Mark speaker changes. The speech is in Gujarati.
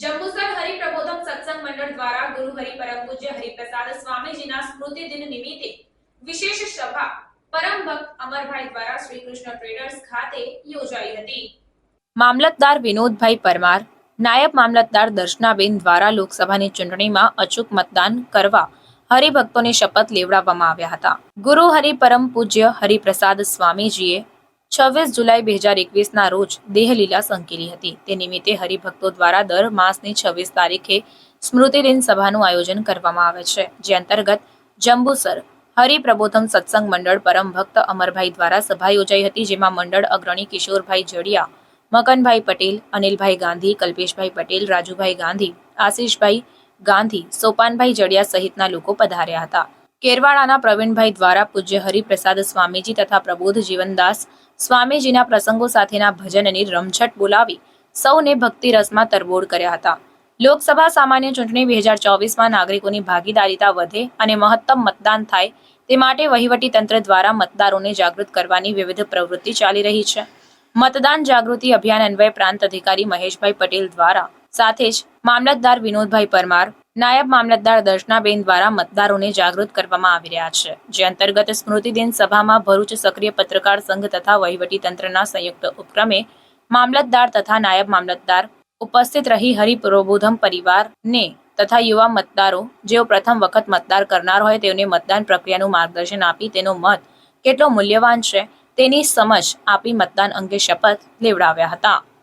Speaker 1: જંબુસર હરિપ્રબોધમ સત્સંગ મંડળ દ્વારા ગુરુ હરિ પરમ પૂજ્ય હરિપ્રસાદ સ્વામીજીના સ્મૃતિ દિન નિમિત્તે વિશેષ સભા પરમ ભક્ત અમરભાઈ દ્વારા શ્રી કૃષ્ણ ટ્રેડર્સ ખાતે યોજાઈ હતી। મામલતદાર વિનોદભાઈ પરમાર, નાયબ મામલતદાર દર્શનાબેન દ્વારા લોકસભાની ચૂંટણીમાં અચૂક મતદાન કરવા હરિભક્તોને શપથ લેવડાવવામાં આવ્યા હતા। ગુરુ હરિ પરમ પૂજ્ય હરિપ્રસાદ સ્વામીજીએ 26 જુલાઈ 2021ના રોજ દેહલીલા સંકેલી હતી। તે નિમિત્તે હરિભક્તો દ્વારા દર માસની 26 તારીખે સ્મૃતિદિન સભાનું આયોજન કરવામાં આવે છે, જે અંતર્ગત જંબુસર હરિપ્રબોધમ સત્સંગ મંડળ પરમ ભક્ત અમરભાઈ દ્વારા સભા યોજાઈ હતી, જેમાં મંડળ અગ્રણી કિશોરભાઈ જડિયા, મકનભાઈ પટેલ, અનિલભાઈ ગાંધી, કલ્પેશભાઈ પટેલ, રાજુભાઈ ગાંધી, આશીષભાઈ ગાંધી, સોપાનભાઈ જડિયા સહિતના લોકો પધાર્યા હતા। કેરવાડાના પ્રવીણભાઈ દ્વારા પૂજ્ય હરિપ્રસાદ સ્વામીજી તથા પ્રબોધ જીવનદાસ સ્વામીજીના પ્રસંગો સાથેના ભજનની રમઝટ બોલાવી સૌને ભક્તિ રસમાં તરબોળ કર્યા હતા। લોકસભા સામાન્ય ચૂંટણી 2024માં નાગરિકોની ભાગીદારીતા વધે અને મહત્તમ મતદાન થાય તે માટે વહીવટી તંત્ર દ્વારા મતદારોને જાગૃત કરવાની વિવિધ પ્રવૃત્તિ ચાલી રહી છે। મતદાન જાગૃતિ અભિયાન અન્વયે પ્રાંત અધિકારી મહેશભાઈ પટેલ દ્વારા સાથે જ મામલતદાર વિનોદભાઈ પરમાર, નાયબ મામલતદાર દર્શનાબેન દ્વારા મતદારોને જાગૃત કરવામાં આવી રહ્યા છે, જે અંતર્ગત સ્મૃતિદિન સભામાં ભરૂચ સક્રિય પત્રકાર સંઘ તથા વહીવટી તંત્રના સંયુક્ત ઉપક્રમે મામલતદાર તથા નાયબ મામલતદાર ઉપસ્થિત રહી હરિપ્રબોધમ પરિવારને તથા યુવા મતદારો જેઓ પ્રથમ વખત મતદાર કરનાર હોય તેઓને મતદાન પ્રક્રિયાનું માર્ગદર્શન આપી તેનો મત કેટલો મૂલ્યવાન છે તેની સમજ આપી મતદાન અંગે શપથ લેવડાવ્યા હતા।